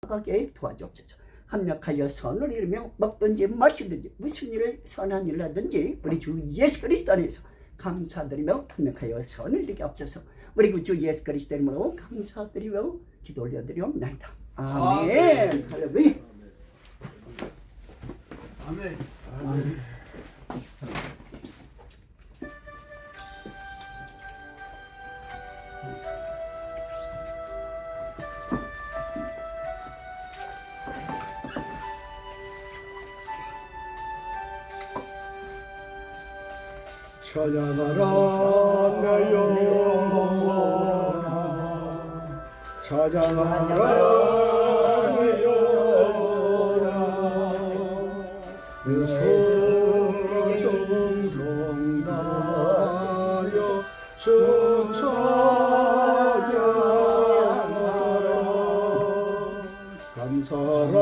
합력하게 도와주옵소서. 합력하여 선을 이루며 먹든지 마시든지 무슨 일을 선한 일을 하든지 우리 주 예수 그리스도 안에서 감사드리며 합력하여 선을 이루게 하옵소서. 우리 주 예수 그리스도 이름으로 감사드리며 기도 올려드리옵나이다. 아멘. 할렐루야. 아멘. 아멘. 찬양하라 내 영혼아, 찬양하라 내 영혼아, 내 성정 다하여 주 찬양하라. 감사하라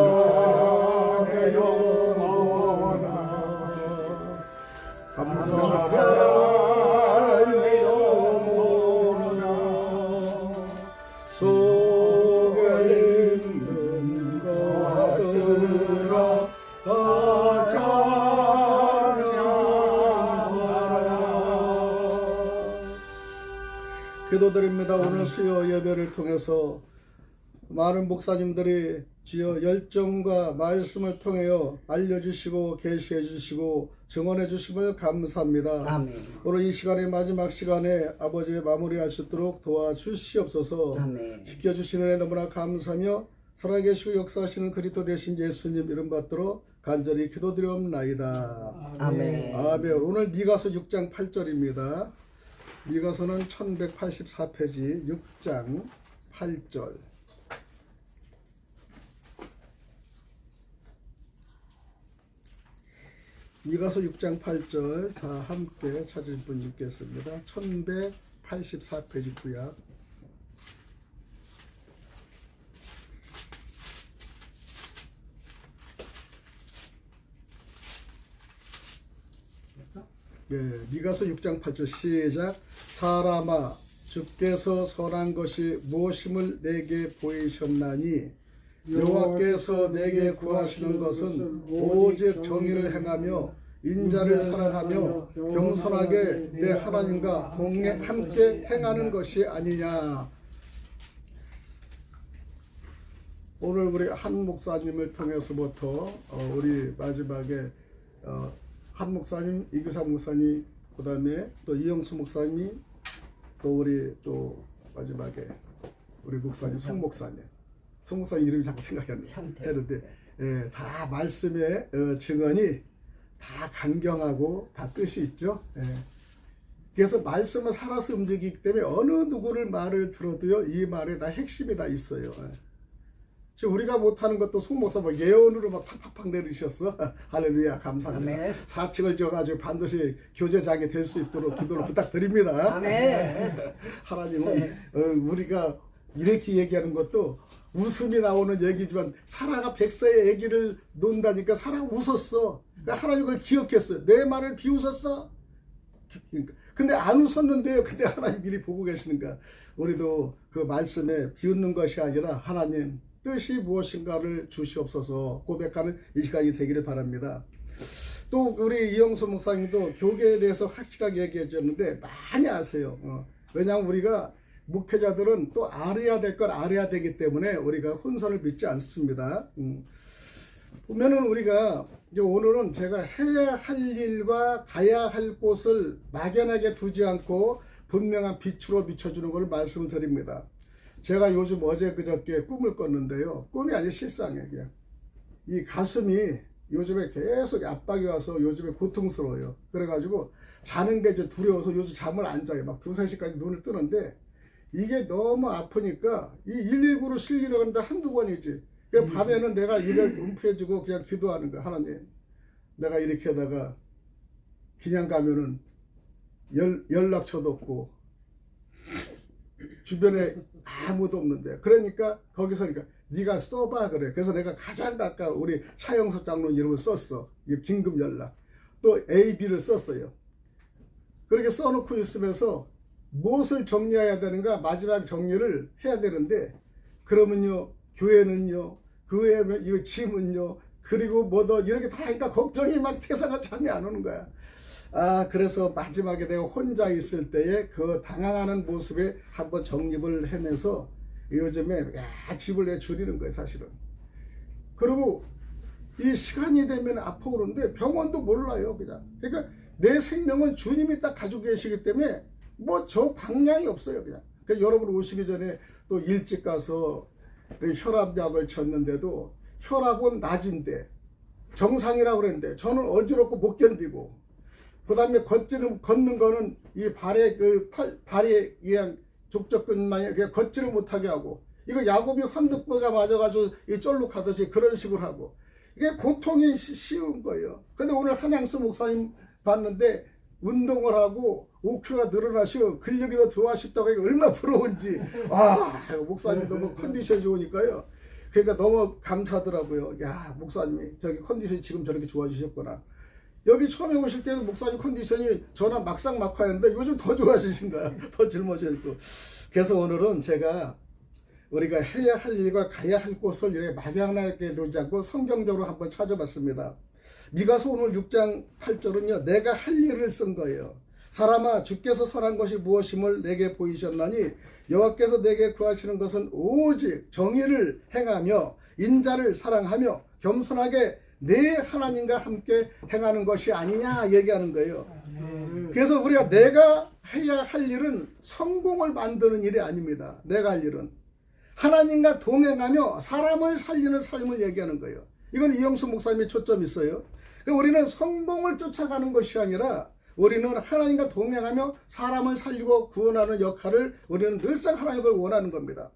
내 영혼아, 감사하라 내 영혼아, 속에 있는 것들아 다 찬양하라. 기도드립니다. 오늘 수요 예배를 통해서 많은 목사님들이 주여 열정과 말씀을 통하여 알려주시고 계시해 주시고 증언해 주심을 감사합니다. 아멘. 오늘 이 시간의 마지막 시간에 아버지의 마무리할 수 있도록 도와주시옵소서. 아멘. 지켜주시는 애 너무나 감사하며 살아계시고 역사하시는 그리스도 되신 예수님 이름 받들어 간절히 기도드리옵나이다. 아멘. 아멘. 오늘 미가서 6장 8절입니다. 미가서는 1184페이지 6장 8절. 미가서 6장 8절 다 함께 찾으신 분 읽겠습니다. 1184페이지 구약. 네, 미가서 6장 8절 시작. 사람아 주께서 선한 것이 무엇임을 내게 보이셨나니 여호와께서 내게 구하시는 것은 오직 정의를 행하며 인자를 사랑하며 겸손하게 내 하나님과 함께 행하는 것이 아니냐. 오늘 우리 한 목사님을 통해서부터 우리 마지막에 한 목사님, 이규상 목사님, 그 다음에 또 이영수 목사님, 또 우리 또 마지막에 우리 목사님 송 목사님. 송 목사님 이름이 자꾸 생각이 안 나는데, 예, 다 말씀의 증언이 다 강경하고 다 뜻이 있죠. 예. 그래서 말씀은 살아서 움직이기 때문에 어느 누구를 말을 들어도요, 이 말에 다 핵심이 다 있어요. 예. 지금 우리가 못하는 것도 송 목사 막 예언으로 막 팍팍팍 내리셨어. 할렐루야, 감사합니다. 아멘. 4층을 지어가지고 반드시 교제장이 될 수 있도록 기도를 부탁드립니다. 아멘. 하나님은 우리가 이렇게 얘기하는 것도 웃음이 나오는 얘기지만 사라가 백세의 아기를 논다니까 사라가 웃었어. 그러니까 하나님 그걸 기억했어요. 내 말을 비웃었어? 근데 안 웃었는데요. 근데 하나님 미리 보고 계시는가. 우리도 그 말씀에 비웃는 것이 아니라 하나님 뜻이 무엇인가를 주시옵소서 고백하는 이 시간이 되기를 바랍니다. 또 우리 이영수 목사님도 교계에 대해서 확실하게 얘기해 줬는데 많이 아세요. 왜냐하면 우리가 목회자들은 또 알아야 될 걸 알아야 되기 때문에 우리가 혼선을 믿지 않습니다. 보면은 우리가 이제 오늘은 제가 해야 할 일과 가야 할 곳을 막연하게 두지 않고 분명한 빛으로 비춰주는 걸 말씀을 드립니다. 제가 요즘 어제 그저께 꿈을 꿨는데요. 꿈이 아니라 실상이에요. 그냥. 이 가슴이 요즘에 계속 압박이 와서 요즘에 고통스러워요. 그래가지고 자는 게 이제 두려워서 요즘 잠을 안 자요. 막 2, 3시까지 눈을 뜨는데 이게 너무 아프니까 이 119로 실리러 간다 한두 번이지. 밤에는 내가 이를 움프해주고 그냥 기도하는 거야. 하나님, 내가 이렇게 하다가 그냥 가면은 연락처도 없고 주변에 아무도 없는데, 그러니까 거기서 그러니까 네가 써봐 그래. 그래서 내가 가장 가까운 우리 차영석 장로님 이름을 썼어. 긴급 연락. 또 A, B를 썼어요. 그렇게 써놓고 있으면서 무엇을 정리해야 되는가 마지막 정리를 해야 되는데, 그러면요 교회는요 그 외에 이거 짐은요, 그리고 뭐더 이렇게 다 하니까 걱정이 막 태사가 잠이 안 오는 거야. 그래서 마지막에 내가 혼자 있을 때에 그 당황하는 모습에 한번 정립을 해내서 요즘에 집을 내 줄이는 거예요, 사실은. 그리고 이 시간이 되면 아프고 그러는데 병원도 몰라요, 그냥. 그러니까 내 생명은 주님이 딱 가지고 계시기 때문에 뭐 저 방향이 없어요, 그냥. 그러니까 여러분 오시기 전에 또 일찍 가서 혈압약을 쳤는데도 혈압은 낮은데 정상이라고 그랬는데 저는 어지럽고 못 견디고, 그 다음에 걷는 거는 이 발에 발에 그냥 족저근만이 그냥 걷지를 못하게 하고, 이거 야곱이 환득보가 맞아가지고 이 쫄룩하듯이 그런 식으로 하고, 이게 고통이 쉬운 거예요. 근데 오늘 한양수 목사님 봤는데 운동을 하고 5kg가 늘어나시고 근력이 더 좋아하셨다고 하니까 얼마나 부러운지. 목사님이 너무 컨디션이 좋으니까요. 그러니까 너무 감사하더라고요. 야, 목사님이 저기 컨디션이 지금 저렇게 좋아지셨구나. 여기 처음에 오실 때도 목사님 컨디션이 저나 막상막하였는데 요즘 더 좋아지신 거야. 더 젊어지고. 그래서 오늘은 제가 우리가 해야 할 일과 가야 할 곳을 이렇게 막연하게 두지 않고 성경적으로 한번 찾아봤습니다. 미가서 오늘 6장 8절은요, 내가 할 일을 쓴 거예요. 사람아, 주께서 선한 것이 무엇임을 내게 보이셨나니 여호와께서 내게 구하시는 것은 오직 정의를 행하며 인자를 사랑하며 겸손하게 내 하나님과 함께 행하는 것이 아니냐 얘기하는 거예요. 그래서 우리가 내가 해야 할 일은 성공을 만드는 일이 아닙니다. 내가 할 일은 하나님과 동행하며 사람을 살리는 삶을 얘기하는 거예요. 이건 이영수 목사님의 초점이 있어요. 우리는 성공을 쫓아가는 것이 아니라 우리는 하나님과 동행하며 사람을 살리고 구원하는 역할을 우리는 늘상 하나님을 원하는 겁니다.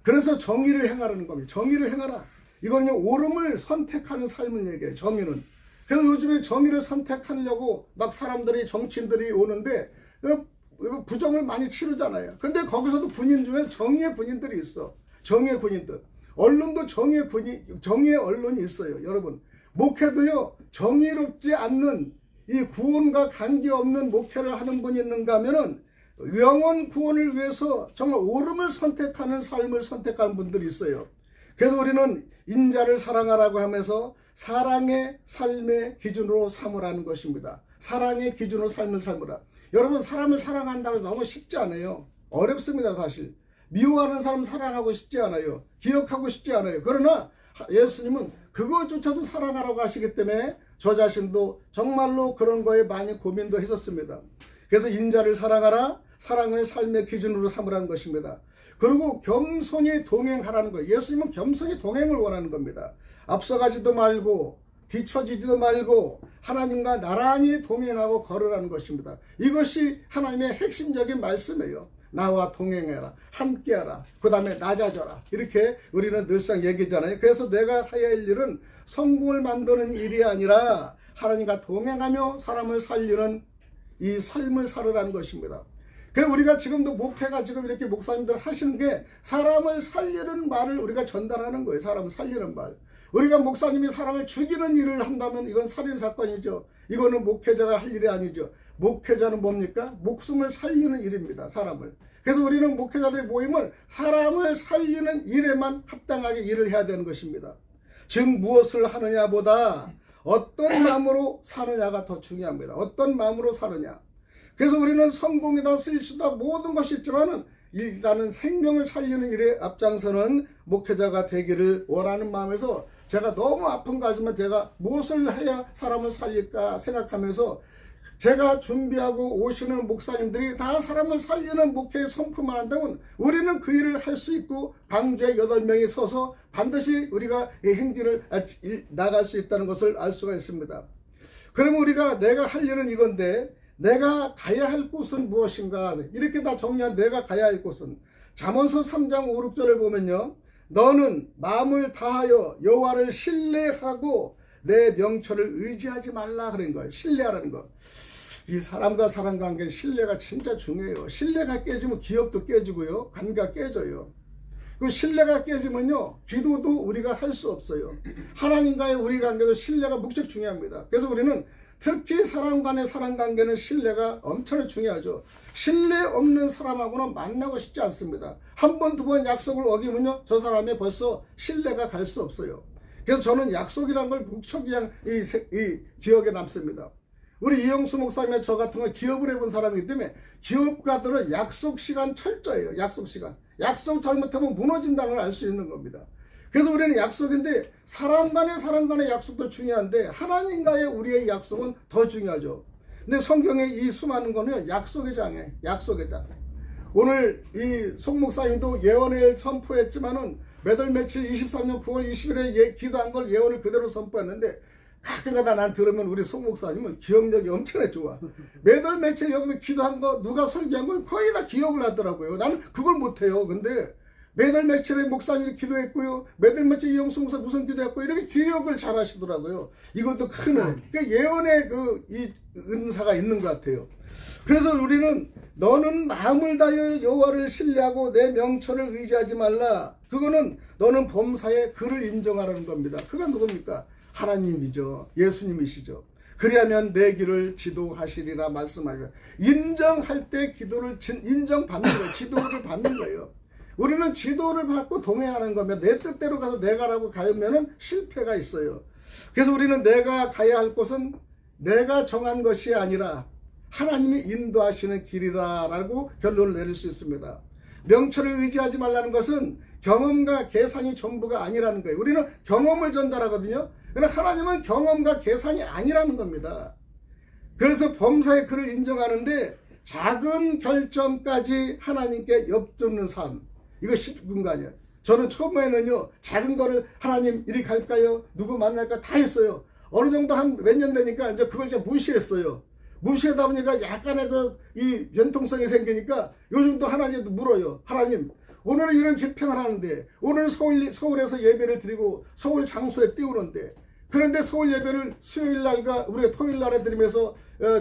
그래서 정의를 행하라는 겁니다. 정의를 행하라. 이거는 옳음을 선택하는 삶을 얘기해요. 정의는. 그래서 요즘에 정의를 선택하려고 막 사람들이, 정치인들이 오는데 부정을 많이 치르잖아요. 근데 거기서도 군인 중에 정의의 군인들이 있어. 정의의 군인들. 언론도 정의의 언론이 있어요. 여러분, 목회도요, 정의롭지 않는 이 구원과 관계없는 목회를 하는 분이 있는가 하면은 영혼 구원을 위해서 정말 옳음을 선택하는 삶을 선택하는 분들이 있어요. 그래서 우리는 인자를 사랑하라고 하면서 사랑의 삶의 기준으로 삼으라는 것입니다. 사랑의 기준으로 삶을 삼으라. 여러분, 사람을 사랑한다고 해서 너무 쉽지 않아요. 어렵습니다, 사실. 미워하는 사람 사랑하고 싶지 않아요. 기억하고 싶지 않아요. 그러나 예수님은 그거조차도 사랑하라고 하시기 때문에 저 자신도 정말로 그런 거에 많이 고민도 했었습니다. 그래서 인자를 사랑하라, 사랑을 삶의 기준으로 삼으라는 것입니다. 그리고 겸손히 동행하라는 거예요. 예수님은 겸손히 동행을 원하는 겁니다. 앞서가지도 말고 뒤처지지도 말고 하나님과 나란히 동행하고 걸으라는 것입니다. 이것이 하나님의 핵심적인 말씀이에요. 나와 동행해라, 함께하라, 그 다음에 낮아져라. 이렇게 우리는 늘상 얘기잖아요. 그래서 내가 해야 할 일은 성공을 만드는 일이 아니라 하나님과 동행하며 사람을 살리는 이 삶을 살으라는 것입니다. 그래서 우리가 지금도 목회가 지금 이렇게 목사님들 하시는 게 사람을 살리는 말을 우리가 전달하는 거예요. 사람을 살리는 말. 우리가 목사님이 사람을 죽이는 일을 한다면 이건 살인사건이죠. 이거는 목회자가 할 일이 아니죠. 목회자는 뭡니까? 목숨을 살리는 일입니다. 사람을. 그래서 우리는 목회자들의 모임을 사람을 살리는 일에만 합당하게 일을 해야 되는 것입니다. 즉 무엇을 하느냐보다 어떤 마음으로 사느냐가 더 중요합니다. 어떤 마음으로 사느냐. 그래서 우리는 성공이다, 실수다, 모든 것이 있지만은 일단은 생명을 살리는 일에 앞장서는 목회자가 되기를 원하는 마음에서 제가 너무 아픈 가지만 제가 무엇을 해야 사람을 살릴까 생각하면서 제가 준비하고 오시는 목사님들이 다 사람을 살리는 목회의 성품만 한다면 우리는 그 일을 할 수 있고 방주에 8명이 서서 반드시 우리가 이 행진을 나갈 수 있다는 것을 알 수가 있습니다. 그러면 우리가 내가 할 일은 이건데 내가 가야 할 곳은 무엇인가, 이렇게 다 정리한 내가 가야 할 곳은 잠언서 3장 5, 6절을 보면요, 너는 마음을 다하여 여호와를 신뢰하고 내 명철을 의지하지 말라 그런 거예요. 신뢰하라는 거. 이 사람과 사람 관계 신뢰가 진짜 중요해요. 신뢰가 깨지면 기업도 깨지고요, 관계가 깨져요. 그 신뢰가 깨지면요, 기도도 우리가 할 수 없어요. 하나님과의 우리 관계도 신뢰가 무척 중요합니다. 그래서 우리는 특히 사람 간의 사람 관계는 신뢰가 엄청나게 중요하죠. 신뢰 없는 사람하고는 만나고 싶지 않습니다. 한 번, 두 번 약속을 어기면요, 저 사람이 벌써 신뢰가 갈 수 없어요. 그래서 저는 약속이란 걸 무척 그냥 이 기억에 남습니다. 우리 이영수 목사님의 저 같은 건 기업을 해본 사람이기 때문에 기업가들은 약속 시간 철저해요. 약속 시간. 약속 잘못하면 무너진다는 걸 알 수 있는 겁니다. 그래서 우리는 약속인데 사람 간의 약속도 중요한데 하나님과의 우리의 약속은 더 중요하죠. 근데 성경에 이 수많은 거는 약속의 장이에요. 약속의 장. 오늘 이 송 목사님도 예언을 선포했지만은 매달 며칠 23년 9월 20일에 기도한 걸 예언을 그대로 선포했는데 가끔가다 난 들으면 우리 송 목사님은 기억력이 엄청나게 좋아. 매달 며칠 여기서 기도한 거 누가 설교한 걸 거의 다 기억을 하더라고요. 나는 그걸 못해요. 근데 매달 며칠에 목사님이 기도했고요. 매달 며칠 이영수 목사 무슨 기도했고 이렇게 기억을 잘 하시더라고요. 이것도 큰 그러니까 예언의 이 은사가 있는 것 같아요. 그래서 우리는 너는 마음을 다하여 여호와를 신뢰하고 내 명철을 의지하지 말라. 그거는 너는 범사에 그를 인정하라는 겁니다. 그가 누굽니까? 하나님이죠. 예수님이시죠. 그리하면 내 길을 지도하시리라 말씀하죠. 인정할 때 기도를 인정받는 거예요. 지도를 받는 거예요. 우리는 지도를 받고 동행하는 거면 내 뜻대로 가서 내가 라고 가면은 실패가 있어요. 그래서 우리는 내가 가야 할 곳은 내가 정한 것이 아니라 하나님이 인도하시는 길이라 라고 결론을 내릴 수 있습니다. 명철을 의지하지 말라는 것은 경험과 계산이 전부가 아니라는 거예요. 우리는 경험을 전달하거든요. 그러나 하나님은 경험과 계산이 아니라는 겁니다. 그래서 범사에 그를 인정하는데 작은 결정까지 하나님께 엽줍는 삶, 이거 쉽은 거 아니에요. 저는 처음에는요, 작은 거를 하나님 이리 갈까요? 누구 만날까? 다 했어요. 어느 정도 한 몇 년 되니까 이제 그걸 이제 무시했어요. 무시하다 보니까 약간의 이 변통성이 생기니까 요즘도 하나님도 물어요. 하나님, 오늘은 이런 집행을 하는데, 오늘 서울에서 예배를 드리고 서울 장소에 띄우는데, 그런데 서울 예배를 수요일 날과 우리가 토요일 날에 드리면서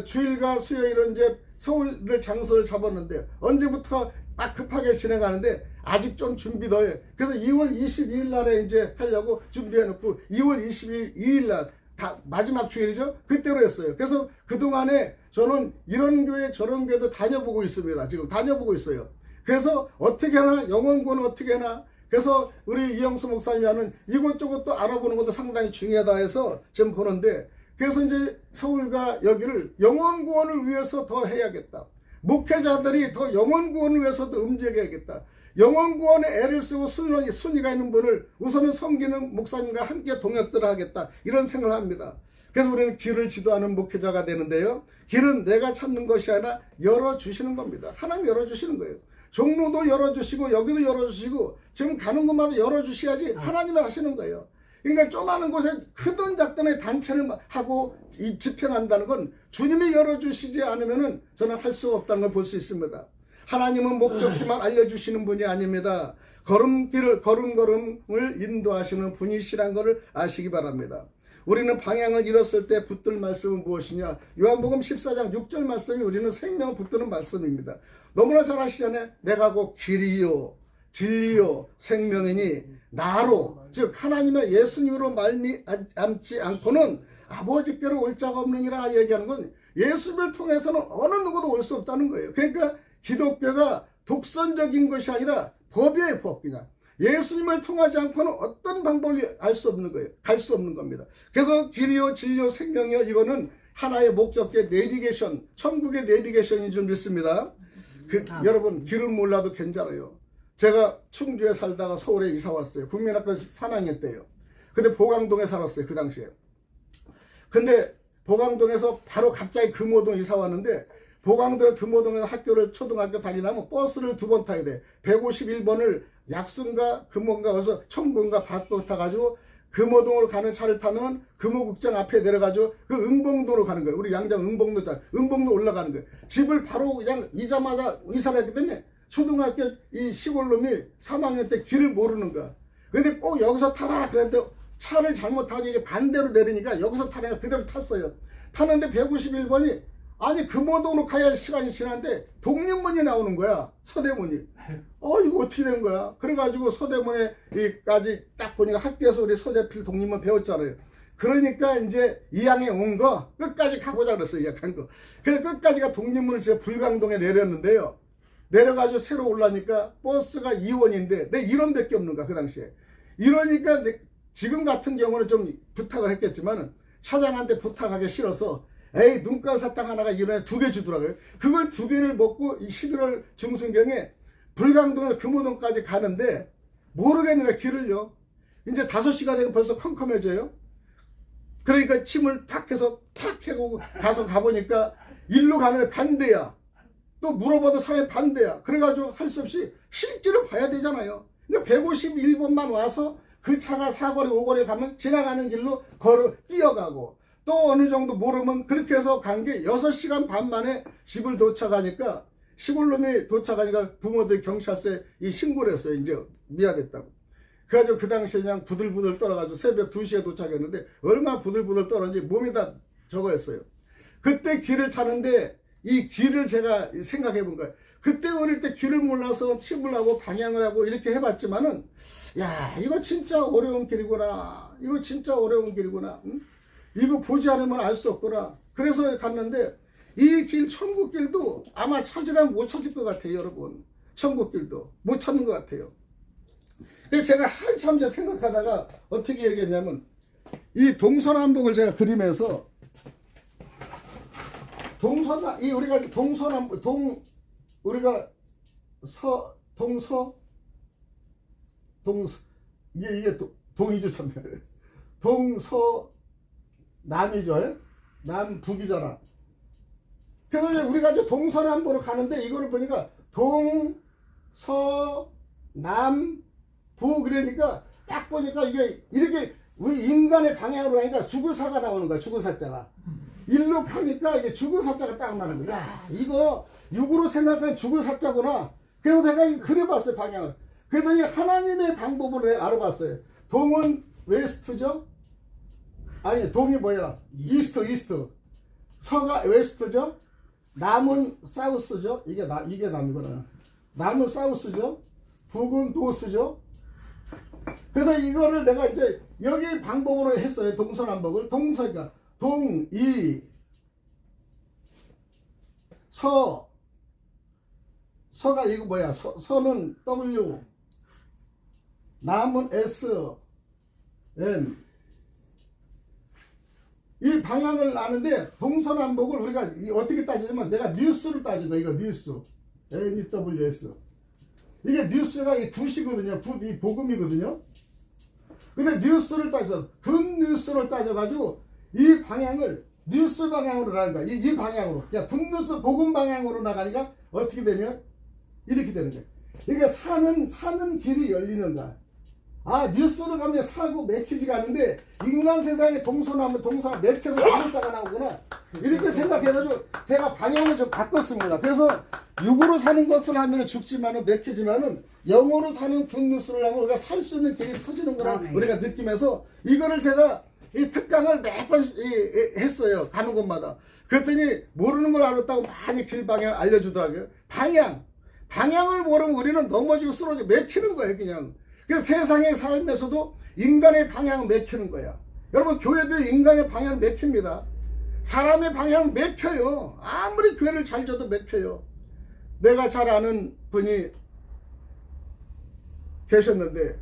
주일과 수요일은 이제 서울을 장소를 잡았는데 언제부터 막 급하게 진행하는데 아직 좀 준비 더 해. 그래서 2월 22일 날에 이제 하려고 준비해 놓고 2월 22일 날 다 마지막 주일이죠. 그때로 했어요. 그래서 그동안에 저는 이런 교회 저런 교회도 다녀보고 있습니다. 지금 다녀보고 있어요. 그래서 어떻게 하나, 영원구는 어떻게 하나, 그래서 우리 이영수 목사님이 하는 이것저것 또 알아보는 것도 상당히 중요하다 해서 지금 보는데, 그래서 이제 서울과 여기를 영혼 구원을 위해서 더 해야겠다. 목회자들이 더 영혼 구원을 위해서 더 움직여야겠다. 영혼 구원에 애를 쓰고 순위가 있는 분을 우선은 섬기는 목사님과 함께 동역들을 하겠다. 이런 생각을 합니다. 그래서 우리는 길을 지도하는 목회자가 되는데요. 길은 내가 찾는 것이 아니라 열어주시는 겁니다. 하나님 열어주시는 거예요. 종로도 열어주시고 여기도 열어주시고 지금 가는 곳마다 열어주셔야지 하나님이 하시는 거예요. 그러니까 조그마한 곳에 크든 작든의 단체를 하고 집행한다는 건 주님이 열어주시지 않으면 저는 할 수 없다는 걸 볼 수 있습니다. 하나님은 목적지만 알려주시는 분이 아닙니다. 걸음걸음을 인도하시는 분이시란 것을 아시기 바랍니다. 우리는 방향을 잃었을 때 붙들 말씀은 무엇이냐? 요한복음 14장 6절 말씀이 우리는 생명을 붙드는 말씀입니다. 너무나 잘 아시잖아요. 내가 곧 길이요 진리요 생명이니 나로, 즉 하나님의 예수님으로 말미암지 않고는 아버지께로 올 자가 없느니라 얘기하는 건 예수님을 통해서는 어느 누구도 올 수 없다는 거예요. 그러니까 기독교가 독선적인 것이 아니라 법이에요. 법. 그냥 예수님을 통하지 않고는 어떤 방법이 알 수 없는 거예요. 갈 수 없는 겁니다. 그래서 길이요 진리요 생명이요, 이거는 하나의 목적의 내비게이션, 천국의 내비게이션인 줄 믿습니다. 여러분 길은 몰라도 괜찮아요. 제가 충주에 살다가 서울에 이사 왔어요. 국민학교 3학년 때요. 근데 보강동에 살았어요. 그 당시에. 근데 보강동에서 바로 갑자기 금호동 이사 왔는데, 보강동 금호동에서 초등학교 다니려면 버스를 2번 타야 돼. 151번을 약순가 금호인가 가서 청구인가 바꿔 타가지고 금호동으로 가는 차를 타면 금호국장 앞에 내려가지고 그 응봉도로 가는 거예요. 우리 양장 응봉도 올라가는 거예요. 집을 바로 그냥 이자마자 이사를 했기 때문에 초등학교 이 시골놈이 3학년 때 길을 모르는 거야. 근데 꼭 여기서 타라 그랬는데 차를 잘못 타고 이게 반대로 내리니까 여기서 타라니까 그대로 탔어요. 타는데 151번이 아니 금호동으로 가야 시간이 지났는데 독립문이 나오는 거야. 서대문이. 이거 어떻게 된 거야? 그래가지고 서대문에까지 딱 보니까 학교에서 우리 서대필 독립문 배웠잖아요. 그러니까 이제 이양에 온 거 끝까지 가보자 그랬어요. 예약한 거. 그래서 끝까지가 독립문을 제가 불광동에 내렸는데요. 내려가지고 새로 올라니까 버스가 2원인데 내 1원밖에 없는 거야 그 당시에. 이러니까 지금 같은 경우는 좀 부탁을 했겠지만 차장한테 부탁하기 싫어서 에이 눈깔 사탕 하나가 1원에 2개 주더라고요. 그걸 2개를 먹고 11월 중순경에 불광동에서 금호동까지 가는데 모르겠는 거야 길을요. 이제 5시가 되고 벌써 컴컴해져요. 그러니까 침을 탁 해서 탁 해고 가서 가보니까 일로 가는데 반대야. 또 물어봐도 사람이 반대야. 그래가지고 할 수 없이 실제로 봐야 되잖아요. 근데 151번만 와서 그 차가 4거리 5거리 가면 지나가는 길로 뛰어가고 또 어느 정도 모르면 그렇게 해서 간 게 6시간 반 만에 집을 도착하니까 시골놈이 도착하니까 부모들이 경찰서에 신고를 했어요. 이제 미안했다고. 그래가지고 그 당시에 그냥 부들부들 떨어가지고 새벽 2시에 도착했는데 얼마나 부들부들 떨었는지 몸이 다 저거였어요. 그때 길을 찾는데 이 길을 제가 생각해 본 거예요. 그때 어릴 때 길을 몰라서 칩을 하고 방향을 하고 이렇게 해봤지만은 야 이거 진짜 어려운 길이구나. 이거 진짜 어려운 길이구나. 응? 이거 보지 않으면 알 수 없구나. 그래서 갔는데 이 길 천국길도 아마 찾으라면 못 찾을 것 같아요. 여러분 천국길도 못 찾는 것 같아요. 그래서 제가 한참 생각하다가 어떻게 얘기했냐면 이 동서남북을 제가 그리면서 우리가 동서남북 우리가 이게 동이죠 참. 동서남이죠. 남북이잖아. 그래서 이제 우리가 이제 동서남북으로 가는데 이거를 보니까 동서남북 그러니까 딱 보니까 이게 이렇게 우리 인간의 방향으로 가니까 죽을사가 나오는 거야. 죽을사자가. 일로 가니까 이게 죽을사자가 딱 나는 거야. 야, 이거 육으로 생각하면 죽을사자구나. 그래서 내가 그려봤어요. 방향을. 그랬더니 하나님의 방법으로 알아봤어요. 동은 웨스트죠? 아니 동이 뭐야? 이스트. 서가 웨스트죠? 남은 사우스죠? 이게 남이구나. 남은 사우스죠? 북은 노스죠? 그래서 이거를 내가 이제 여기 방법으로 했어요. 동서남북을. 동서니까 동이 서가 이거 뭐야? 서는 W, 남은 S, N. 이 방향을 아는데 동서남북을 우리가 어떻게 따지냐면 내가 뉴스를 따진 거야. 이거 뉴스. NEWS. 이게 뉴스가 2시거든요. 이 복음이거든요. 근데 뉴스를 따져서 굿뉴스를 따져가지고 이 방향을 뉴스 방향으로 나가는 거야. 이 방향으로. 야, 굿뉴스 복음 방향으로 나가니까 어떻게 되면 이렇게 되는 거야. 이게 사는 길이 열리는 거야. 아, 뉴스를 가면 사고 맥히지가 않는데 인간 세상에 동서남북 맥혀서 뉴스가 나오구나. 이렇게 생각해가지고 제가 방향을 좀 바꿨습니다. 그래서 육으로 사는 것을 하면 죽지만은 맥히지만은 영으로 사는 굿뉴스를 하면 우리가 살 수 있는 길이 터지는 거라 우리가 느끼면서 이거를 제가 이 특강을 매번 했어요. 가는 곳마다. 그랬더니 모르는 걸 알았다고 많이 길 방향을 알려주더라고요. 방향을 모르면 우리는 넘어지고 쓰러지고 맥히는 거예요. 그냥. 그래서 세상의 삶에서도 인간의 방향을 맥히는 거야. 여러분 교회도 인간의 방향을 맥힙니다. 사람의 방향을 맥혀요. 아무리 교회를 잘 줘도 맥혀요. 내가 잘 아는 분이 계셨는데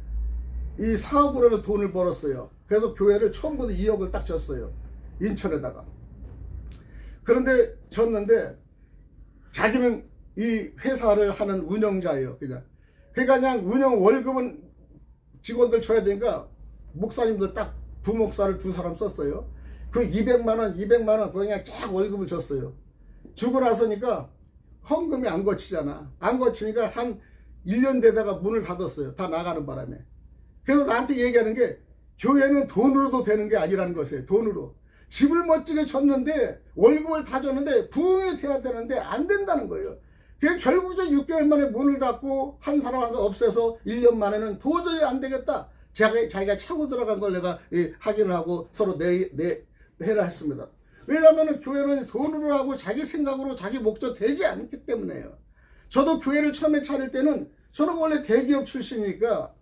이 사업으로 돈을 벌었어요. 그래서 교회를 처음부터 2억을 딱 줬어요. 인천에다가. 그런데 줬는데 자기는 이 회사를 하는 운영자예요. 그냥 운영 월급은 직원들 줘야 되니까 목사님들 딱 부목사를 2사람 썼어요. 그 200만 원 그냥 쫙 월급을 줬어요. 주고 나서니까 헌금이 안 거치잖아. 안 거치니까 한 1년 되다가 문을 닫았어요. 다 나가는 바람에. 그래서 나한테 얘기하는 게 교회는 돈으로도 되는 게 아니라는 것이에요. 돈으로. 집을 멋지게 줬는데 월급을 다 줬는데 부흥이 돼야 되는데 안 된다는 거예요. 결국 6개월 만에 문을 닫고 한 사람 없애서 1년 만에는 도저히 안 되겠다. 자기가 차고 들어간 걸 내가 확인을 하고 서로 회를 했습니다. 왜냐하면 교회는 돈으로 하고 자기 생각으로 자기 목적 되지 않기 때문에요. 저도 교회를 처음에 차릴 때는 저는 원래 대기업 출신이니까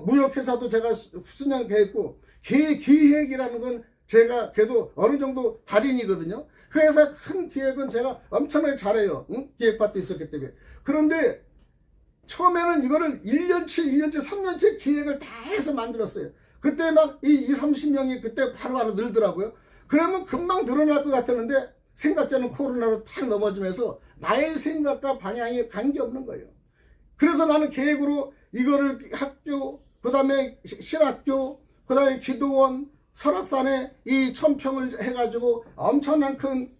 무역회사도 제가 수년계 했고 기획이라는 건 제가 그래도 어느 정도 달인이거든요. 회사 큰 기획은 제가 엄청나게 잘해요. 응? 기획 파트 있었기 때문에. 그런데 처음에는 이거를 1년치, 2년치, 3년치 기획을 다 해서 만들었어요. 그때 막 30명이 그때 바로바로 늘더라고요. 그러면 금방 늘어날 것 같았는데 생각자는 코로나로 탁 넘어지면서 나의 생각과 방향이 관계없는 거예요. 그래서 나는 계획으로 이거를 학교, 그 다음에 실학교, 그 다음에 기도원, 설악산에 이 1000평을 해가지고 엄청난 큰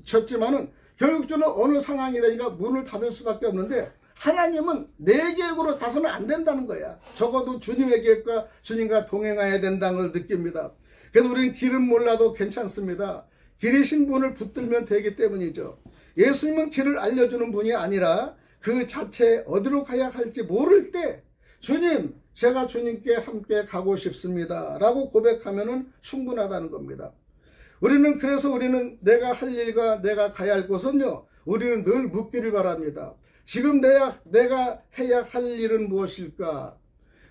졌지만은 결국적으로 어느 상황이 되니까 문을 닫을 수밖에 없는데 하나님은 내 계획으로 가서는 안 된다는 거야. 적어도 주님의 계획과 주님과 동행해야 된다는 걸 느낍니다. 그래서 우리는 길은 몰라도 괜찮습니다. 길이신 분을 붙들면 되기 때문이죠. 예수님은 길을 알려주는 분이 아니라 그 자체 어디로 가야 할지 모를 때 주님, 제가 주님께 함께 가고 싶습니다 라고 고백하면 충분하다는 겁니다. 그래서 우리는 내가 할 일과 내가 가야 할 곳은요, 우리는 늘 묻기를 바랍니다. 지금 내가 해야 할 일은 무엇일까?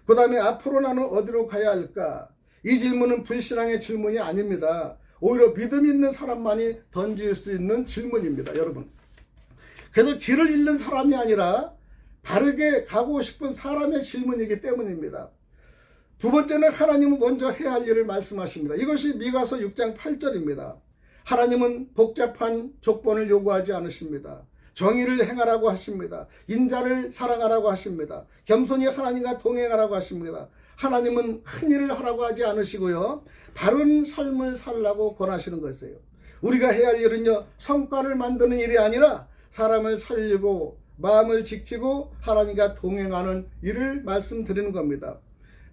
그 다음에 앞으로 나는 어디로 가야 할까? 이 질문은 불신앙의 질문이 아닙니다. 오히려 믿음 있는 사람만이 던질 수 있는 질문입니다, 여러분. 그래서 길을 잃는 사람이 아니라 바르게 가고 싶은 사람의 질문이기 때문입니다. 두 번째는 하나님은 먼저 해야 할 일을 말씀하십니다. 이것이 미가서 6장 8절입니다. 하나님은 복잡한 조건을 요구하지 않으십니다. 정의를 행하라고 하십니다. 인자를 사랑하라고 하십니다. 겸손히 하나님과 동행하라고 하십니다. 하나님은 큰 일을 하라고 하지 않으시고요, 바른 삶을 살라고 권하시는 것이에요. 우리가 해야 할 일은요, 성과를 만드는 일이 아니라 사람을 살리고 마음을 지키고 하나님과 동행하는 일을 말씀드리는 겁니다.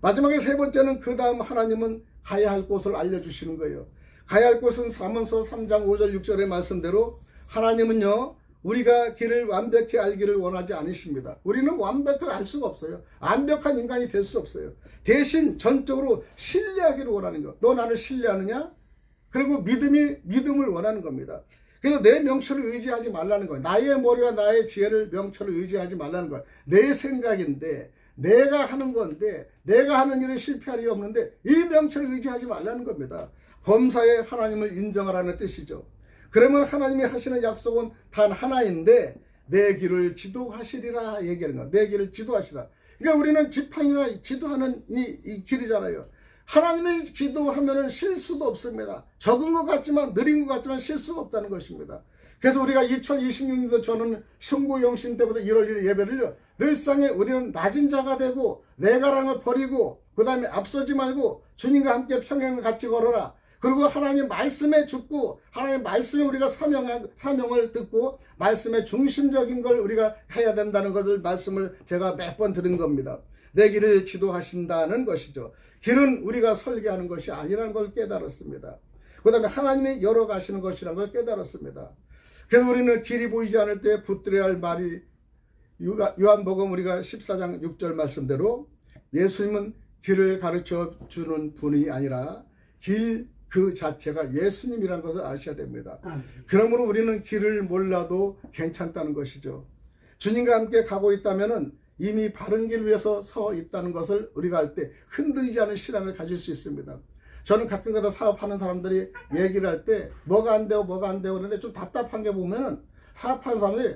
마지막에 세 번째는 그 다음 하나님은 가야 할 곳을 알려주시는 거예요. 가야 할 곳은 사문서 3장 5절 6절의 말씀대로 하나님은요, 우리가 길을 완벽히 알기를 원하지 않으십니다. 우리는 완벽을 알 수가 없어요. 완벽한 인간이 될 수 없어요. 대신 전적으로 신뢰하기를 원하는 것. 너 나를 신뢰하느냐? 그리고 믿음을 원하는 겁니다. 그래서 내 명철을 의지하지 말라는 거예요. 나의 머리와 나의 지혜를 명철을 의지하지 말라는 거예요. 내 생각인데 내가 하는 건데 내가 하는 일은 실패할 리 없는데 이 명철을 의지하지 말라는 겁니다. 범사에 하나님을 인정하라는 뜻이죠. 그러면 하나님이 하시는 약속은 단 하나인데 내 길을 지도하시리라 얘기하는 거예요. 내 길을 지도하시라. 그러니까 우리는 지팡이가 지도하는 이 길이잖아요. 하나님이 지도하면은 실수도 없습니다. 적은 것 같지만 느린 것 같지만 실수가 없다는 것입니다. 그래서 우리가 2026년도 저는 성부영신 때부터 1월 1일 예배를요, 늘상에 우리는 낮은 자가 되고 내가라는 걸 버리고 그 다음에 앞서지 말고 주님과 함께 평행을 같이 걸어라. 그리고 하나님 말씀에 죽고 하나님 말씀에 우리가 사명을 듣고 말씀의 중심적인 걸 우리가 해야 된다는 것을 말씀을 제가 몇 번 들은 겁니다. 내 길을 지도하신다는 것이죠. 길은 우리가 설계하는 것이 아니라는 걸 깨달았습니다. 그 다음에 하나님이 열어가시는 것이라는 걸 깨달았습니다. 그래서 우리는 길이 보이지 않을 때 붙들어야 할 말이 요한복음 우리가 14장 6절 말씀대로 예수님은 길을 가르쳐 주는 분이 아니라 길 그 자체가 예수님이라는 것을 아셔야 됩니다. 그러므로 우리는 길을 몰라도 괜찮다는 것이죠. 주님과 함께 가고 있다면 이미 바른 길 위에서 서 있다는 것을 우리가 할 때 흔들리지 않은 신앙을 가질 수 있습니다. 저는 가끔가다 사업하는 사람들이 얘기를 할 때 뭐가 안 되고 그러는데 좀 답답한 게 보면은 사업하는 사람들이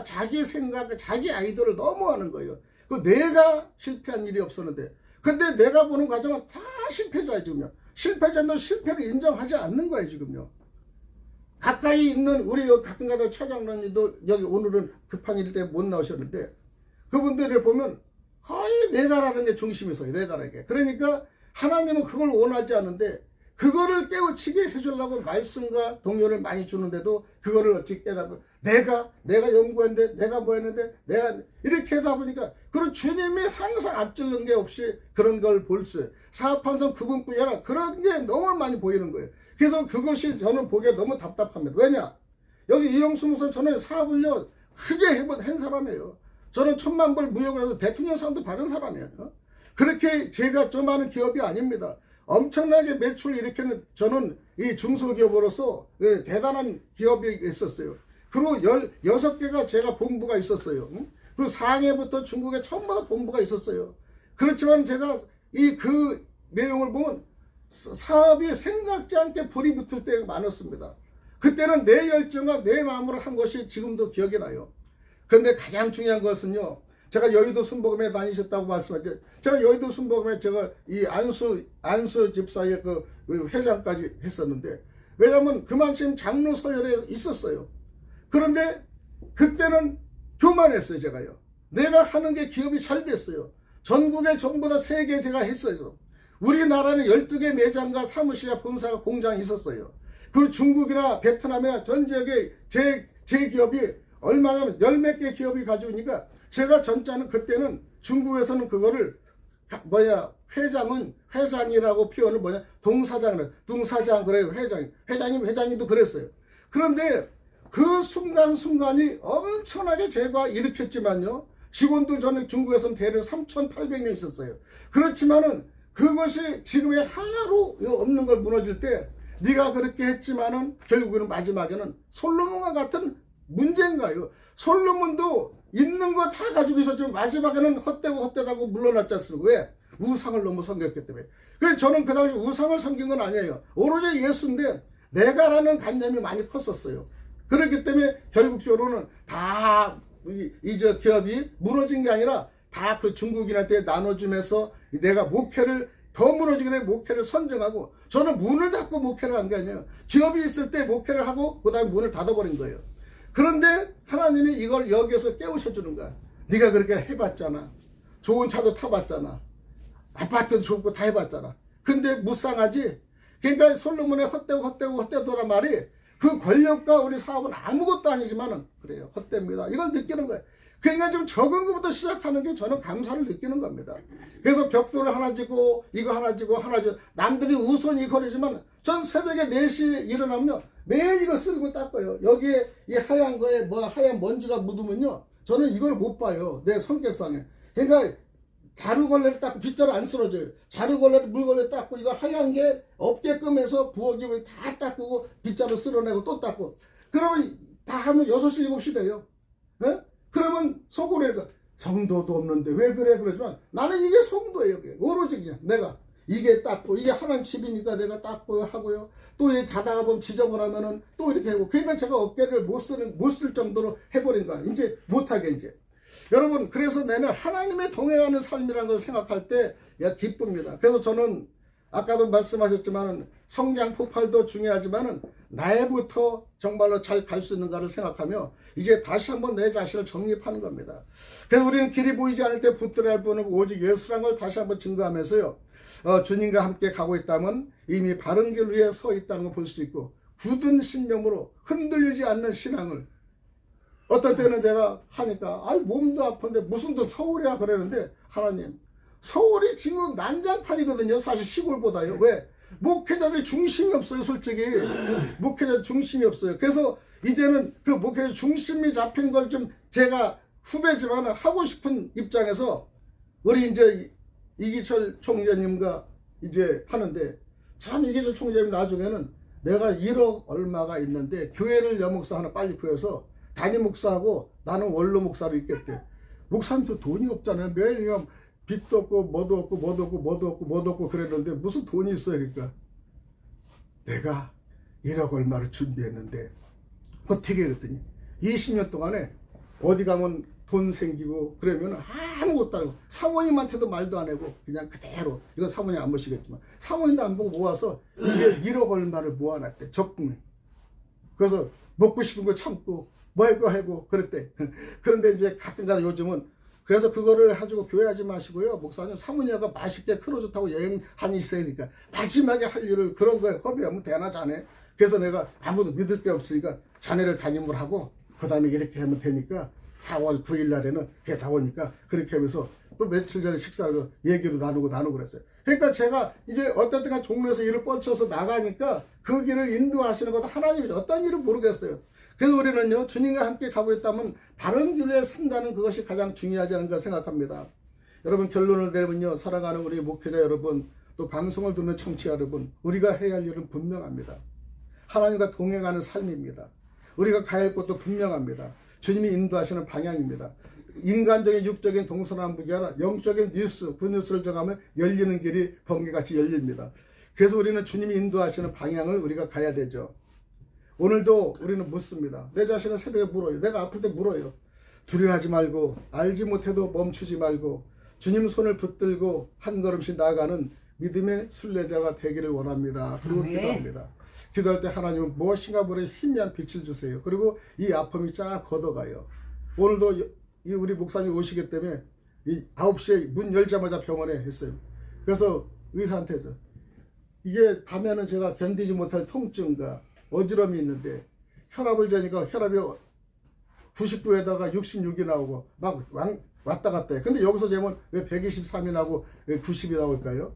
자기 생각, 자기 아이디어를 너무 하는 거예요. 그 내가 실패한 일이 없었는데, 근데 내가 보는 과정은 다 실패자예요, 지금요. 실패자는 실패를 인정하지 않는 거예요, 지금요. 가까이 있는 우리 가끔가다 차장님도 여기 오늘은 급한 일 때문에 못 나오셨는데, 그분들을 보면 거의 내가라는 게 중심이 서요, 내가라는 게. 그러니까 하나님은 그걸 원하지 않는데 그거를 깨우치게 해주려고 말씀과 동료를 많이 주는데도 그거를 어떻게 깨닫고 내가 연구했는데 내가 뭐 했는데 내가 이렇게 하다 보니까 그런 주님이 항상 앞질른 게 없이 그런 걸 볼 수 있어요. 사업한 사람 그분뿐이라 그런 게 너무 많이 보이는 거예요. 그래서 그것이 저는 보기에 너무 답답합니다. 왜냐? 여기 이영수 목사님 저는 사업을요 크게 한 사람이에요. 저는 1000만 불 무역을 해서 대통령상도 받은 사람이에요. 그렇게 제가 좀 많은 기업이 아닙니다. 엄청나게 매출을 일으키는 저는 이 중소기업으로서 대단한 기업이 있었어요. 그리고 16개가 제가 본부가 있었어요. 그리고 상해부터 중국에 전부 다 본부가 있었어요. 그렇지만 제가 그 내용을 보면 사업이 생각지 않게 불이 붙을 때가 많았습니다. 그때는 내 열정과 내 마음으로 한 것이 지금도 기억이 나요. 그런데 가장 중요한 것은요, 제가 여의도 순복음에 다니셨다고 말씀하셨죠. 제가 여의도 순복음에 제가 이 안수 집사의 그 회장까지 했었는데, 왜냐하면 그만큼 장로 서열에 있었어요. 그런데 그때는 교만했어요. 제가요. 내가 하는 게 기업이 잘 됐어요. 전국에 전부 다 3개 제가 했어요. 우리나라는 12개 매장과 사무실과 본사가 공장이 있었어요. 그리고 중국이나 베트남이나 전 지역에 제 기업이 얼마냐면 10몇 개 기업이 가지고 있으니까, 제가 전자는 그때는 중국에서는 그거를 회장이라고 표현을 동사장 그래요. 회장님도 그랬어요. 그런데 그 순간순간이 엄청나게 제가 일으켰지만요, 직원도 저는 중국에서는 대략 3,800명 있었어요. 그렇지만은 그것이 지금의 하나로 없는 걸 무너질 때, 네가 그렇게 했지만은 결국에는 마지막에는 솔로몬과 같은 문제인가요? 솔로몬도 있는 거 다 가지고 있었지만 마지막에는 헛되고 물러났지 않습니까? 왜? 우상을 너무 섬겼기 때문에. 그래서 저는 그 당시 우상을 섬긴 건 아니에요. 오로지 예수인데 내가라는 관념이 많이 컸었어요. 그렇기 때문에 결국적으로는 다 저 기업이 무너진 게 아니라 다 그 중국인한테 나눠주면서 내가 목회를 더 무너지기 전에 목회를 선정하고, 저는 문을 닫고 목회를 한 게 아니에요. 기업이 있을 때 목회를 하고 그 다음에 문을 닫아버린 거예요. 그런데 하나님이 이걸 여기에서 깨우쳐주는 거야. 네가 그렇게 해봤잖아. 좋은 차도 타봤잖아. 아파트도 좋고 다 해봤잖아. 근데 무쌍하지? 그러니까 솔로몬의 헛되도란 말이, 그 권력과 우리 사업은 아무것도 아니지만은 그래요. 헛됩니다. 이걸 느끼는 거예요. 그러니까 좀 적은 것부터 시작하는 게 저는 감사를 느끼는 겁니다. 그래서 벽돌을 하나 지고 이거 하나 지고 남들이 우선이 거리지만 전 새벽에 4시에 일어나면요, 매일 이거 쓸고 닦아요. 여기에 이 하얀 거에 하얀 먼지가 묻으면요, 저는 이걸 못 봐요. 내 성격상에. 그러니까 자루걸레를 닦고, 빗자루 안 쓰러져요. 자루걸레를 물걸레 닦고 이거 하얀 게 없게끔 해서 부엌이 다 닦고 빗자루 쓸어내고 또 닦고, 그러면 다 하면 6시 7시 돼요. 네? 그러면 속으로 성도도 없는데 왜 그래? 그러지만 나는 이게 성도예요. 오로지 그냥 내가 이게 닦고, 이게 하나님 집이니까 내가 닦고 하고요. 또 이렇게 자다가 보면 지저분하면은 또 이렇게 하고. 그러니까 제가 어깨를 못 쓸 정도로 해버린 거야. 이제 못하게 이제. 여러분, 그래서 나는 하나님의 동행하는 삶이라는 걸 생각할 때 기쁩니다. 그래서 저는 아까도 말씀하셨지만 성장 폭발도 중요하지만은 나에부터 정말로 잘 갈 수 있는가를 생각하며 이제 다시 한번 내 자신을 정립하는 겁니다. 그래서 우리는 길이 보이지 않을 때 붙들어야 할 분은 오직 예수란 걸 다시 한번 증거하면서요, 주님과 함께 가고 있다면 이미 바른 길 위에 서 있다는 걸 볼 수 있고, 굳은 신념으로 흔들리지 않는 신앙을, 어떤 때는 내가 하니까 몸도 아픈데 무슨 또 서울이야 그러는데, 하나님, 서울이 지금 난장판이거든요. 사실 시골보다요. 왜? 목회자들이 중심이 없어요. 솔직히 목회자들 중심이 없어요. 그래서 이제는 그 목회자 중심이 잡힌 걸 좀 제가 후배지만 하고 싶은 입장에서 우리 이제 이기철 총재님과 이제 하는데, 참 이기철 총재님 나중에는 내가 1억 얼마가 있는데 교회를 여목사 하나 빨리 구해서 단임 목사하고 나는 원로 목사로 있겠대. 목사님도 돈이 없잖아요. 매일 빚도 없고 뭐도 없고 그랬는데 무슨 돈이 있어요. 그러니까 내가 1억 얼마를 준비했는데 어떻게 그랬더니 20년 동안에 어디 가면 돈 생기고 그러면 아무것도 안 하고 사모님한테도 말도 안 하고 그냥 그대로, 이건 사모님 안 보시겠지만 사모님도 안 보고 모아서 이게 1억 얼마를 모아놨대. 적금을. 그래서 먹고 싶은 거 참고 뭐 할 거 하고 그랬대. 그런데 이제 가끔가다 요즘은, 그래서 그거를 가지고 교회하지 마시고요, 목사님 사모님과 맛있게 크루즈 타고 여행하니 있어요. 그러니까 마지막에 할 일을 그런 거에 허비하면 되나 자네. 그래서 내가 아무도 믿을 게 없으니까 자네를 담임을 하고 그 다음에 이렇게 하면 되니까 4월 9일 날에는 그게 나오니까 그렇게 하면서 또 며칠 전에 식사를 얘기를 나누고 그랬어요. 그러니까 제가 이제 어떤 때가 종로에서 일을 뻗쳐서 나가니까 그 길을 인도하시는 것도 하나님이죠. 어떤 일은 모르겠어요. 그래서 우리는요, 주님과 함께 가고 있다면 바른 길에 쓴다는 그것이 가장 중요하지 않은가 생각합니다. 여러분, 결론을 내리면요, 사랑하는 우리 목회자 여러분, 또 방송을 듣는 청취자 여러분, 우리가 해야 할 일은 분명합니다. 하나님과 동행하는 삶입니다. 우리가 가야 할 곳도 분명합니다. 주님이 인도하시는 방향입니다. 인간적인 육적인 동서남북이 아니라 영적인 뉴스, 굿뉴스를 정하면 열리는 길이 번개같이 열립니다. 그래서 우리는 주님이 인도하시는 방향을 우리가 가야 되죠. 오늘도 우리는 묻습니다. 내 자신을 새벽에 물어요. 내가 아플 때 물어요. 두려워하지 말고 알지 못해도 멈추지 말고 주님 손을 붙들고 한 걸음씩 나아가는 믿음의 순례자가 되기를 원합니다. 그리고 기도합니다. 기도할 때 하나님은 무엇인가 모르게 희미한 빛을 주세요. 그리고 이 아픔이 쫙 걷어가요. 오늘도 우리 목사님 오시기 때문에 9시에 문 열자마자 병원에 했어요. 그래서 의사한테서 이게 밤에는 제가 견디지 못할 통증과 어지럼이 있는데 혈압을 재니까 혈압이 99에다가 66이 나오고 막 왔다 갔다 해. 근데 여기서 재면 왜 123이 나오고 왜 90이 나올까요?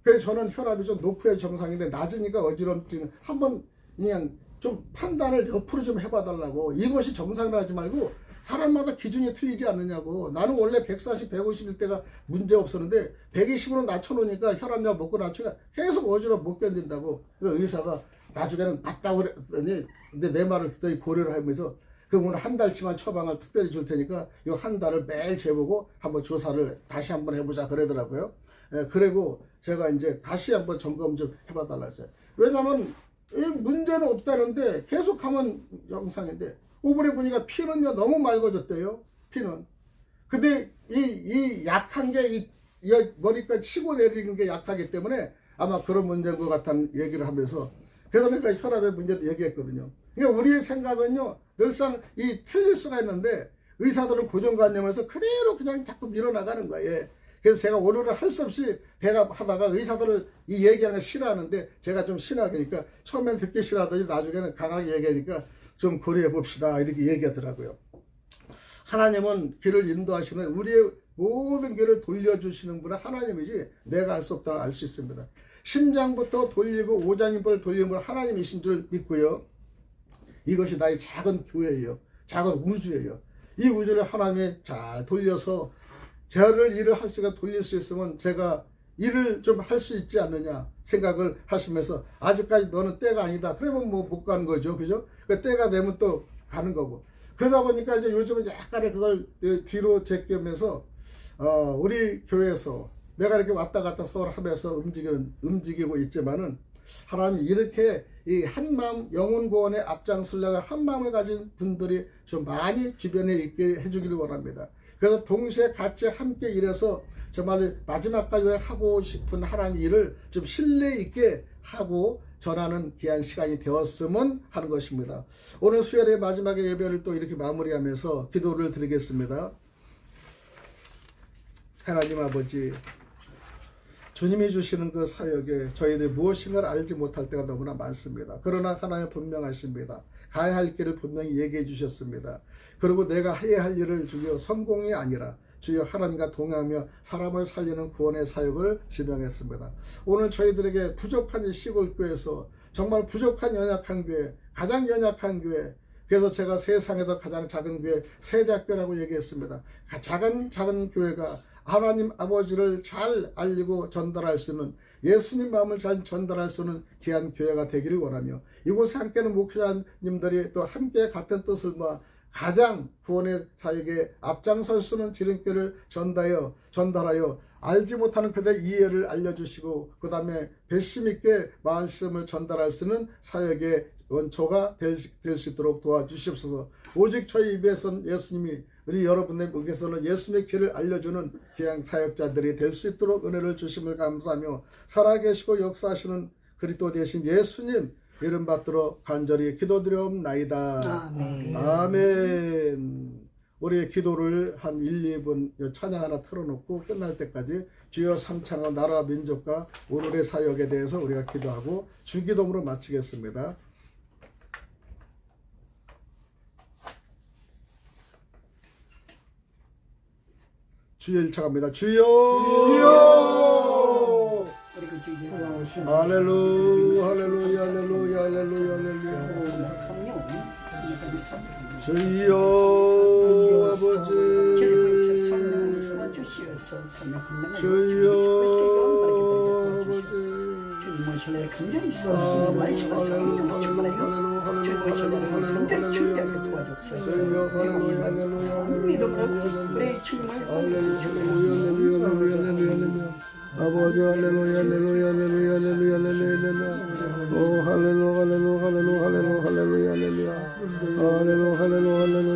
그래서 저는 혈압이 좀 높아야 정상인데 낮으니까 어지럼증 한번 그냥 좀 판단을 옆으로 좀 해봐 달라고. 이것이 정상이라지 말고 사람마다 기준이 틀리지 않느냐고. 나는 원래 140, 150일 때가 문제 없었는데 120으로 낮춰놓으니까 혈압약 먹고 낮추니까 계속 어지러워 못 견딘다고. 그러니까 의사가 나중에는 맞다고 그랬더니 근데 내 말을 듣더니 고려를 하면서 그러면 한 달치만 처방을 특별히 줄 테니까 이 한 달을 매일 재보고 한번 조사를 다시 한번 해보자 그러더라고요. 그리고 제가 이제 다시 한번 점검 좀 해봐 달라 했어요. 왜냐면 문제는 없다는데 계속 하면 영상인데 오번에 보니까 피는요 너무 맑아졌대요. 피는. 근데 이 약한 게 이 머리까지 치고 내리는 게 약하기 때문에 아마 그런 문제인 것 같다는 얘기를 하면서 그래서 그러니까 혈압의 문제도 얘기했거든요. 그러니까 우리의 생각은요 늘상 이 틀릴 수가 있는데 의사들은 고정관념에서 그대로 그냥 자꾸 밀어나가는 거예요. 그래서 제가 오늘은 할 수 없이 대답하다가 의사들을 이 얘기하는 걸 싫어하는데 제가 좀 신학이니까 처음엔 듣기 싫어하더니 나중에는 강하게 얘기하니까 좀 고려해 봅시다 이렇게 얘기하더라고요. 하나님은 길을 인도하시는 우리의 모든 길을 돌려주시는 분은 하나님이지 내가 할 수 없다는 알 수 있습니다. 심장부터 돌리고 오장육부를 돌리는 분은 하나님이신 줄 믿고요. 이것이 나의 작은 교회예요. 작은 우주예요. 이 우주를 하나님이 잘 돌려서 저를 일을 할 수가 돌릴 수 있으면 제가 일을 좀 할 수 있지 않느냐 생각을 하시면서 아직까지 너는 때가 아니다. 그러면 뭐 못 가는 거죠. 그죠? 그 때가 되면 또 가는 거고. 그러다 보니까 이제 요즘은 약간의 그걸 뒤로 제끼면서 우리 교회에서 내가 이렇게 왔다 갔다 서로 하면서 움직이고 있지만은 하나님이 이렇게 이 한마음 영혼 구원에 앞장서려고 한 마음을 가진 분들이 좀 많이 주변에 있게 해주기를 원합니다. 그래서 동시에 같이 함께 일해서 정말 마지막까지 하고 싶은 하나님의 일을 좀 신뢰 있게 하고 전하는 귀한 시간이 되었으면 하는 것입니다. 오늘 수요일의 마지막에 예배를 또 이렇게 마무리하면서 기도를 드리겠습니다. 하나님 아버지, 주님이 주시는 그 사역에 저희들이 무엇인가를 알지 못할 때가 너무나 많습니다. 그러나 하나님 분명하십니다. 가야 할 길을 분명히 얘기해 주셨습니다. 그리고 내가 해야 할 일을 주여 성공이 아니라 주여 하나님과 동행하며 사람을 살리는 구원의 사역을 지명했습니다. 오늘 저희들에게 부족한 이 시골교회에서 정말 부족한 연약한 교회, 가장 연약한 교회, 그래서 제가 세상에서 가장 작은 교회 세자교라고 얘기했습니다. 작은 교회가 하나님 아버지를 잘 알리고 전달할 수 있는 예수님 마음을 잘 전달할 수 있는 귀한 교회가 되기를 원하며 이곳에 함께하는 목회자님들이 또 함께 같은 뜻을 모아 가장 구원의 사역에 앞장설 수 있는 지름길을 전달하여 알지 못하는 그들의 이해를 알려주시고 그 다음에 배심 있게 말씀을 전달할 수 있는 사역의 원초가 될 수 있도록 도와주시옵소서. 오직 저희 입에서는 예수님이 우리 여러분의 목에서는 예수님의 길을 알려주는 귀한 사역자들이 될 수 있도록 은혜를 주심을 감사하며 살아계시고 역사하시는 그리스도 되신 예수님 이름 받들어 간절히 기도드려옵나이다. 아멘. 아멘. 우리의 기도를 한 1, 2분 찬양 하나 틀어놓고 끝날 때까지 주여 삼창한 나라 민족과 오늘의 사역에 대해서 우리가 기도하고 주기도문으로 마치겠습니다. 주여 일창합니다. 주여! 주여! 할렐루야, 할렐루야, 할렐루야, 할렐루야, 할렐루야. 주여 아버지, 주여 아버지. 주님의 신뢰에 간절히 있어 말씀을 전하는 주님을 주님의 신뢰를 간절히 준비하게 도와주옵소서. 믿음으로 우리 주님을 아버지 할렐루야 할렐루야 할렐루야 할렐루야 할렐루야 오 할렐루야 할렐루야 할렐루야 할렐루야 할렐루야 할렐루야 할렐루야 할렐루야 할렐루야